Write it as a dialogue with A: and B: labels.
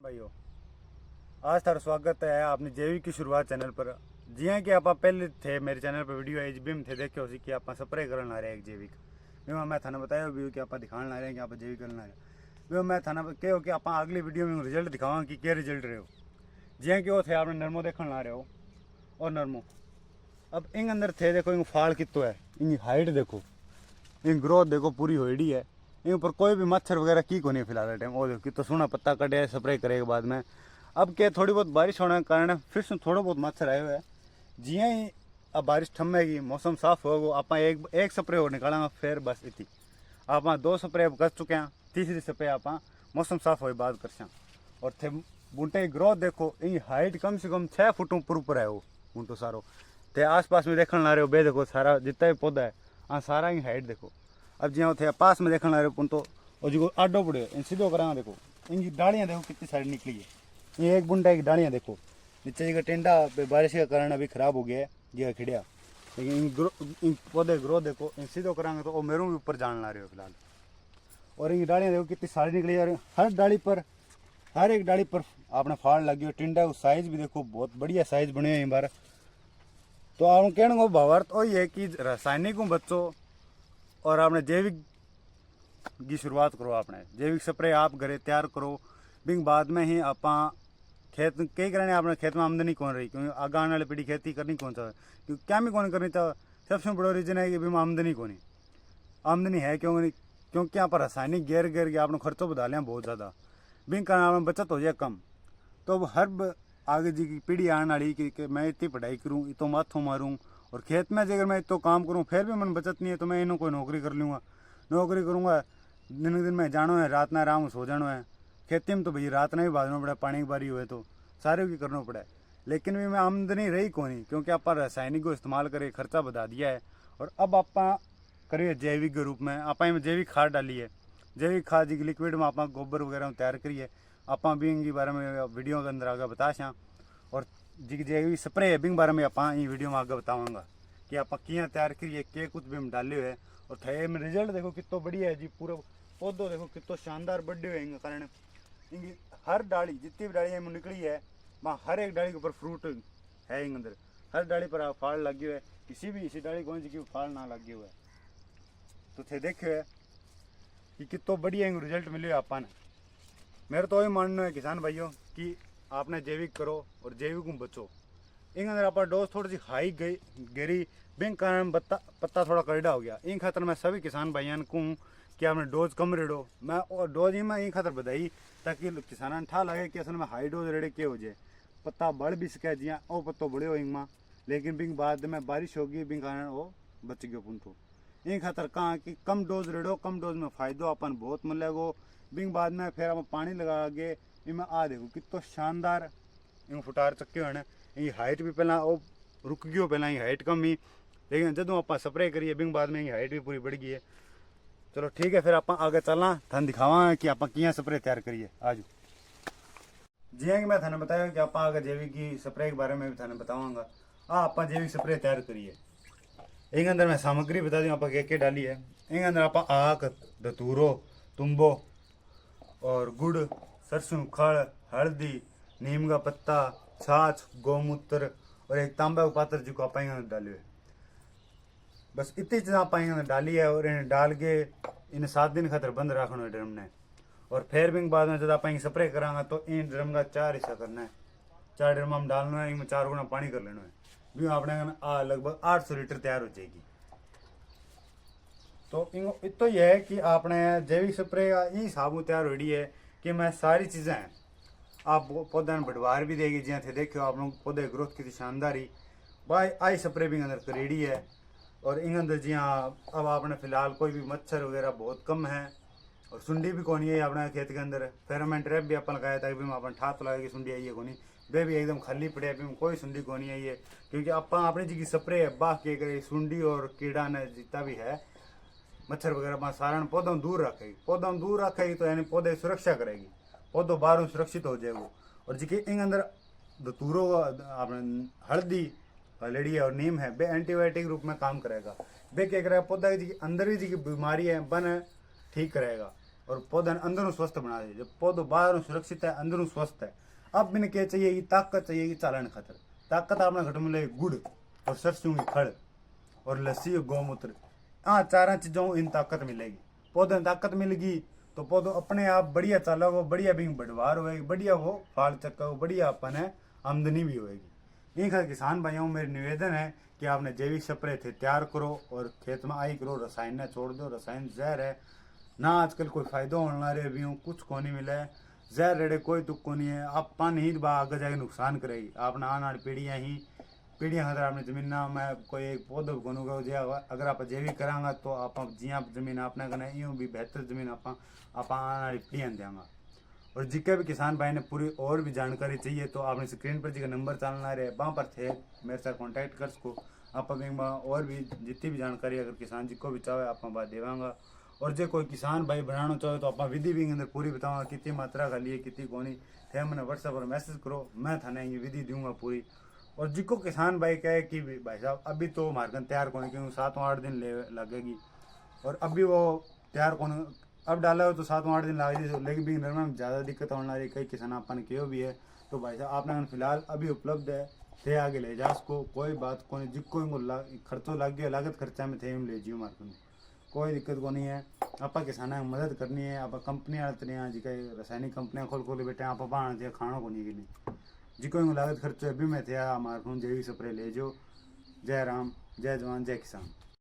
A: भाइयों, आज थारा स्वागत है आपने जैविक की शुरुआत चैनल पर। जियां कि आप पहले थे मेरे चैनल पर वीडियो आई भी थे देखे उसी कि आप स्प्रे करना आ रहे हैं एक जैविक भी मैं थाना बताया भी कि आप दिखाने आ रहे हैं कि आप जैविक करना आ रहे मैं थाना कहो कि आप अगली वीडियो में रिजल्ट दिखावा कि क्या रिजल्ट रहे हो। जियां कि वो थे आपने नरमो देखने आ रहे हो और नरमो अब इन अंदर थे देखो इन फाल कितो है, इन हाइट देखो, इन ग्रोथ देखो पूरी होड़ी है। इन ऊपर कोई भी मच्छर वगैरह की को नहीं फिलहाल टाइम। वो देखो कितना सोना पत्ता कटे स्प्रे करे के बाद में। अब क्या थोड़ी बहुत बारिश होने के कारण फिर से थोड़ा बहुत मच्छर आए हुए है। जिया ही अब बारिश थमेगी मौसम साफ होगा आप एक स्प्रे और निकालेंगे फिर बस इतनी आप 2 स्प्रे कर चुके हैं, तीसरी स्प्रे आप मौसम साफ हो बाद कर। और थे बूटे की ग्रोथ देखो, इन हाइट कम से कम 6 फुट ऊपर है वो बूटो सारो। थे आस पास में देखने ला रहे हो बे देखो सारा जितना भी पौधा है हाँ सारा ही हाइट देखो। अब जिया थे पास में देखने ला रहे हो पुंटो और जो आडो पड़े इन सीधो करा देखो, इनकी डालियाँ देखो कितनी सारी निकली है। ये एक बुंडा की डालियाँ देखो, नीचे का टेंडा बारिश के कारण अभी खराब हो गया है ये खिड़िया, लेकिन इन पौधे ग्रो देखो इन सीधो कराएंगे तो वो मेरू भी ऊपर जान ला रहे हो फिलहाल। और इनकी डालियाँ देखो कितनी सारी निकली है। हर डाली पर हर एक डाली पर आपने फाड़ लगी हो। टिंडा का साइज भी देखो बहुत बढ़िया साइज बने हुए बार। तो आप कहने को भावार्थ वही है कि रासायनिक बच्चों और आपने जैविक की शुरुआत करो। आपने जैविक स्प्रे आप घरे तैयार करो बिंग बाद में ही आप खेत कई करने अपने खेत में आमदनी कौन रही क्योंकि आगे आने वाली पीढ़ी खेती करनी कौन सा क्योंकि क्या भी कौन करनी चाहिए। सबसे बड़ा रीजन है कि भी आमदनी कौन आमदनी है क्योंकि यहाँ पर रासायनिक गेर गेर के आपने खर्चों बढ़ा लिया बहुत ज़्यादा बिंग कारण बचत हो जाए कम। तो हर आगे जी की पीढ़ी आने वाली कि मैं इतनी पढ़ाई करूँ इतो माथों मारूँ और खेत में अगर मैं इतो काम करूँ फिर भी मन बचत नहीं है तो मैं इन्हों कोई नौकरी कर लूँगा। नौकरी करूँगा दिन दिन में जानो है रात ना आराम सो जानो है। खेती में तो भाई रात ना भी बाजना पड़ा पानी की बारी हुए तो सारे की करना पड़ा। लेकिन भी मैं आमदनी रही को नहीं क्योंकि आप रासायनिक को इस्तेमाल करे खर्चा बढ़ा दिया है। और अब आप करिए जैविक के रूप में आप जैविक खाद डाली है। जैविक खाद जी लिक्विड में आप गोबर वगैरह तैयार करिए आप बिंग के बारे में वीडियो के अंदर आगे बता छा। और जी जैविक स्प्रे है बिंग बारे में आप वीडियो में आगे बताऊँगा कि आप किया तैयार करिए के कुछ भी हम डाले हुए और थे में रिजल्ट देखो कितना बढ़िया है जी। पूरा पौधो देखो कितना शानदार बढ़े हुए इनके कारण इनकी हर डाली जितनी भी डालियाँ निकली है वहाँ हर एक डाली के ऊपर फ्रूट है इन अंदर। हर डाली पर फाड़ लगे हुए है, किसी भी इसी डाली कौन सी की फाड़ ना लगे हुए है। तो थे देखे है कि कितना बढ़िया रिजल्ट मिले आपने। मेरा तो यही मानना है किसान भाइयों कि आपने जैविक करो और जैविक को बचो। इन अंदर आप डोज थोड़ी सी हाई गई गिरी बिंग कारण पत्ता थोड़ा कड़ा हो गया। इन खातर मैं सभी किसान भाइयों को कि आपने डोज कम रेड़ो। मैं और डोज ही मैं इन खातर बधाई ताकि किसान ठा लगे कि असल में हाई डोज रेड़े के हो जाए पत्ता बढ़ भी सके जिया ओ पत्तो बढ़े हो इंग लेकिन बिंग बाद में बारिश होगी बिंग कारण वो बच गयो पुंठो। इन खातर कहा कि कम डोज रेड़ो कम डोज में फायदो अपन बहुत मिलेगो। बिंग बाद में फिर आप पानी लगा के इनमें आ देखो कितो शानदार इन फुटार चक्के होने। ये हाइट भी पहला वो रुक गयो पहला ये हाइट कम ही लेकिन जो आप स्प्रे करिए बिंग बाद में ये हाइट भी पूरी बढ़ गई है। चलो ठीक है फिर आप आगे चलना थाने दिखावा कि आप किया स्प्रे तैयार करिए आज। जी कि मैं थाने बताया कि आप आगे जैविक की स्प्रे के बारे में भी थाने बताऊंगा। आप जैविक स्प्रे तैयार करिए। एक अंदर मैं सामग्री बता दूँ आप के डाली है। एक अंदर आप आक धतूरो तुम्बो और गुड़ सरसों खड़ हल्दी नीम का पत्ता छाछ गौमूत्र और एक तांबा का पात्र जो आप डाले हुए बस इतनी चीज़ आप डाली है। और इन्हें डाल के इन्हें 7 दिन खातर बंद रखना है ड्रम ने। और फिर भी बाद में जब आप स्प्रे करांगा तो इन ड्रम का 4 हिस्सा करना है। 4 ड्रम हम डालना है इनमें 4 गुना पानी कर लेना है भी आपने लगभग 800 लीटर तैयार हो जाएगी। तो इतो यह है कि आपने जैविक स्प्रे का ये साबुन तैयार हो रही है कि मैं सारी चीज़ें हैं आप पौधा बढ़वार भी देगी जिया थे देखो आप लोग पौधे ग्रोथ की शानदार ही भाई आई स्प्रे भी अंदर करेड़ी है। और इन अंदर जी हाँ अब आपने फिलहाल कोई भी मच्छर वगैरह बहुत कम है और सुंडी भी कौन है अपने खेत के अंदर। फेरोमोन ट्रैप भी अपन लगाया था भी अपन ठात लगा कि सुंडी आई है कोनी वे भी एकदम खाली पड़े भी कोई सुंडी कौन आई है क्योंकि आप अपनी जी की स्प्रे है बाह के करे सुंडी और कीड़ा ने जितना भी है मच्छर वगैरह सारा पौधों दूर रखेगी तो यानी पौधे सुरक्षा करेगी पौधो बाहरों सुरक्षित हो जाएगा। और जी इन अंदर धतूरो आपने हल्दी लेडी है और नीम है बे एंटीबायोटिक रूप में काम करेगा। बे क्या करेगा पौधा जी अंदर ही जी की बीमारी है बन ठीक करेगा। और पौधा अंदरों स्वस्थ बना दे। जब पौधो बाहरों सुरक्षित है, अंदरों स्वस्थ है। अब मैंने क्या चाहिए, ये ताकत चाहिए चालन खातर। ताकत आपने घट मिले गुड़ और सरसों की खड़ और लस्सी और गौमूत्र, हाँ 4 चीज़ों इन ताकत मिलेगी। पौधे में ताकत मिलेगी तो पौधो अपने आप बढ़िया चालोगे, बढ़िया भी बढ़वार होएगी, बढ़िया वो फाल चक्का, बढ़िया अपन है आमदनी भी होएगी। इन किसान भाइयों मेरे निवेदन है कि आपने जैविक स्प्रे थे तैयार करो और खेत में आई करो, रसायन छोड़ दो। रसायन जहर है ना, आजकल कोई फायदो होना रे भी कुछ को नहीं मिले, जहर रेड़े कोई तुक को नहीं है। आप पानी ही बा आगे जाके नुकसान करेगी आपने आने वाली पीढ़ियाँ खातर आपने जमीन में कोई एक पौधो को अगर आप जैविक करांगा तो आप जिया जमीन अपने कने यूँ भी बेहतर जमीन आप आने वाली पीढ़ियाँ देंगे। और जिके भी किसान भाई ने पूरी और भी जानकारी चाहिए तो आपने स्क्रीन पर जी नंबर चलना रहे वहाँ पर थे मेरे साथ कॉन्टैक्ट कर सको। आप और भी जितनी भी जानकारी अगर किसान जी को भी चाहे आप बात देवांगा। और जो कोई किसान भाई बनाना चाहे तो आप विधि भी अंदर पूरी बताऊंगा, कितनी मात्रा का लिए कितनी कोनी थे। मैंने व्हाट्सएप पर मैसेज करो, मैं थाने ये विधि दूंगा पूरी। और जिको किसान भाई कहे कि भाई साहब अभी तो मार्कन तैयार होने क्योंकि 7-8 दिन लगेगी और अभी वो तैयार कौन अब डाला हो तो 7-8 दिन लगे, लेकिन भी निर्माण में ज़्यादा दिक्कत होने रही। कई किसान अपन क्यों भी है तो भाई साहब आपने फिलहाल अभी उपलब्ध है थे आगे ले जा उसको, कोई बात को नहीं। जिको इनको खर्चो लग गया लागत खर्चा में थे ले जियो मार्केट में, कोई दिक्कत को नहीं है। आप किसाना की मदद करनी है। आप कंपनी आते जी कई रासायनिक कंपनियां खोल बैठे आप बाहर खाना को नहीं कि नहीं जिको लागत खर्चो अभी में थे मार्केट जैविक स्प्रे ले जो। जय राम, जय जवान, जय किसान।